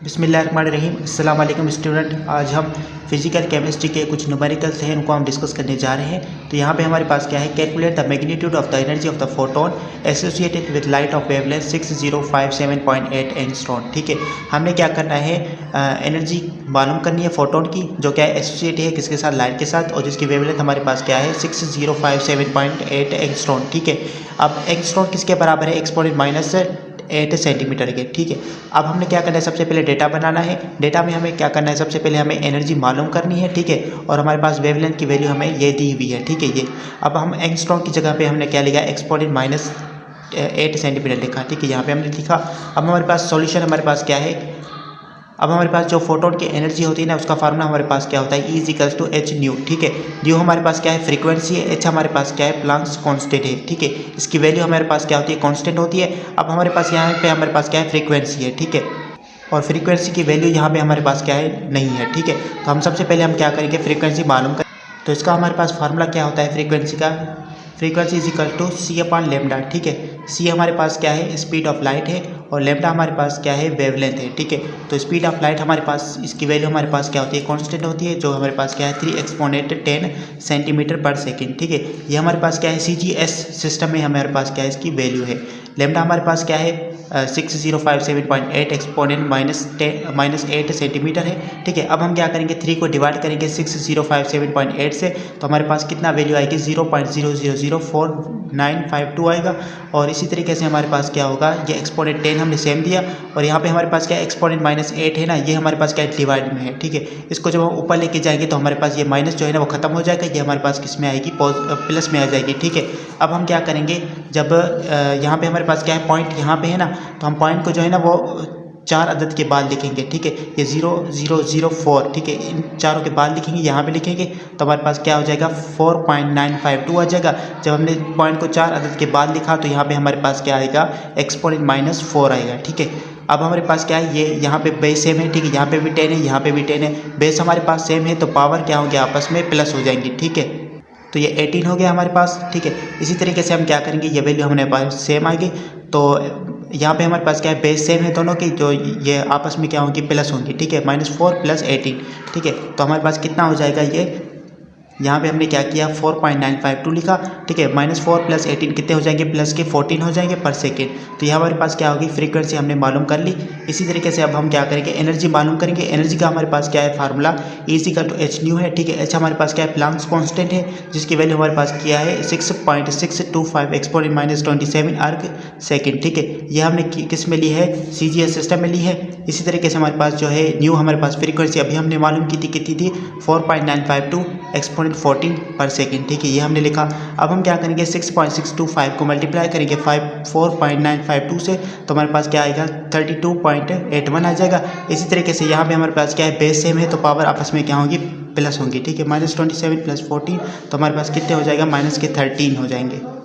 बिस्मिल्लाहिर्रहमानिर्रहीम। अस्सलाम वालेकुम स्टूडेंट। आज हम फिजिकल केमिस्ट्री के कुछ न्यूमेरिकल्स हैं, उनको हम डिस्कस करने जा रहे हैं। तो यहाँ पे हमारे पास क्या है, calculate the magnitude of the energy of the photon associated with light of wavelength 6057.8 angstrom. ठीक है, हमने क्या करना है, एनर्जी मालूम करनी है फोटोन की, जो क्या है एसोसिएट है किसके साथ, लाइट के साथ, और जिसकी वेवलेंथ हमारे पास क्या है 6057.8 एंगस्ट्रॉम। ठीक है, अब एंगस्ट्रॉम किसके बराबर है, एक्सपोनेंट -8 सेंटीमीटर के। ठीक है, अब हमने क्या करना है, सबसे पहले डेटा बनाना है। डेटा में हमें क्या करना है, सबसे पहले हमें एनर्जी मालूम करनी है। ठीक है, और हमारे पास वेवलेंथ की वैल्यू हमें ये दी हुई है। ठीक है, ये अब हम एंगस्ट्रॉम की जगह पे हमने क्या लिखा, एक्सपोनेंट -8 सेंटीमीटर लिखा। ठीक है, यहाँ पे हमने लिखा। अब हमारे पास सॉल्यूशन हमारे पास क्या है, अब हमारे पास जो फोटोन की एनर्जी होती है ना, उसका फार्मूला हमारे पास क्या होता है, E=h न्यू। ठीक है, न्यू हमारे पास क्या है, फ्रीक्वेंसी है, h हमारे पास क्या है, प्लांक्स कांस्टेंट है। ठीक है, इसकी वैल्यू हमारे पास क्या होती है, कांस्टेंट होती है। अब हमारे पास यहाँ पे हमारे पास क्या है, फ्रीक्वेंसी है। ठीक है, और फ्रीक्वेंसी की वैल्यू यहाँ पे हमारे पास क्या है, नहीं है। ठीक है, तो हम सबसे पहले हम क्या करेंगे, फ्रीक्वेंसी मालूम करें। तो इसका हमारे पास फार्मूला क्या होता है फ्रीक्वेंसी का, फ्रीक्वेंसी C/λ। ठीक है, C हमारे पास क्या है, स्पीड ऑफ लाइट है, और लेमडा हमारे पास क्या है, वेवलेंथ है। ठीक है, तो स्पीड ऑफ लाइट हमारे पास, इसकी वैल्यू हमारे पास क्या होती है, कांस्टेंट होती है, जो हमारे पास क्या है 3 एक्सपोनेंट 10 सेंटीमीटर पर सेकेंड। ठीक है, ये हमारे पास क्या है, CGS सिस्टम में हमारे पास क्या है, इसकी वैल्यू है। लेमडा हमारे पास क्या है, 6057.8 एक्सपोनेंट -8 सेंटीमीटर है। ठीक है, अब हम क्या करेंगे, 3 को डिवाइड करेंगे 6057.8 से, तो हमारे पास कितना वैल्यू आएगी, 0.00049552 आएगा। और इसी तरीके से हमारे पास क्या होगा, ये एक्सपोनेंट 10 हमने सेम दिया, और यहाँ पे हमारे पास क्या है, एक्सपोनेंट -8 है ना, ये हमारे पास क्या है, डिवाइड में है। ठीक है, इसको जब हम ऊपर लेके जाएंगे तो हमारे पास ये माइनस जो है ना वो खत्म हो जाएगा, ये हमारे पास किस में आएगी, प्लस में आ जाएगी। ठीक है, अब हम क्या करेंगे, जब यहाँ पे हमारे पास क्या है, पॉइंट यहाँ पे है ना, तो हम पॉइंट को जो है ना वो 4 अदद के बाद लिखेंगे। ठीक है, ये 0004, ठीक है, इन चारों के बाद लिखेंगे, यहाँ पे लिखेंगे, तो हमारे पास क्या हो जाएगा, 4.952 आ जाएगा। जब हमने पॉइंट को 4 अदद के बाद लिखा तो यहाँ पे हमारे पास क्या आएगा, एक्सपोनेंट -4 आएगा। ठीक है, अब हमारे पास क्या है, ये यहाँ पे बेस सेम है। ठीक है, यहाँ पे भी 10 है, यहाँ पे भी 10 है, बेस हमारे पास सेम है, तो पावर क्या होंगे, आपस में प्लस हो जाएंगी। ठीक है, तो ये 18 हो गया हमारे पास। ठीक है, इसी तरीके से हम क्या करेंगे, ये वैल्यू हमारे पास सेम आएगी, तो यहाँ पे हमारे पास क्या है, बेस सेम है दोनों की, जो ये आपस में क्या होंगी, प्लस होंगी। ठीक है, -4 + 18। ठीक है, तो हमारे पास कितना हो जाएगा, ये यहाँ पे हमने क्या किया, 4.952 लिखा। ठीक है, -4 + 18 कितने हो जाएंगे, प्लस के 14 हो जाएंगे पर सेकेंड। तो ये हमारे पास क्या होगी, फ्रीक्वेंसी हमने मालूम कर ली। इसी तरीके से अब हम क्या करेंगे, एनर्जी मालूम करेंगे। एनर्जी का हमारे पास क्या है, फार्मूला E=h न्यू है। ठीक है, h हमारे पास क्या है, प्लांक्स कांस्टेंट है, जिसकी वैल्यू हमारे पास किया है 6.625 एक्सपोनेंट -27 अर्ग सेकेंड। ठीक है, ये हमने किस में ली है, CGS सिस्टम में ली है। इसी तरीके से हमारे पास जो है न्यू हमारे पास फ्रीक्वेंसी अभी हमने मालूम की थी, कितनी थी, 4.952 एक्सपोनेंट 14 पर सेकेंड। ठीक है, ये हमने लिखा। अब हम क्या करेंगे, 6.625 को मल्टीप्लाई करेंगे 4.952 से, तो हमारे पास क्या आएगा, 32.81 आ जाएगा। इसी तरीके से यहाँ पे हमारे पास क्या है, बेस सेम है, तो पावर आपस में क्या होगी, प्लस होंगी। ठीक है, -27 + 14, तो हमारे पास कितने हो जाएगा, -13 हो जाएंगे।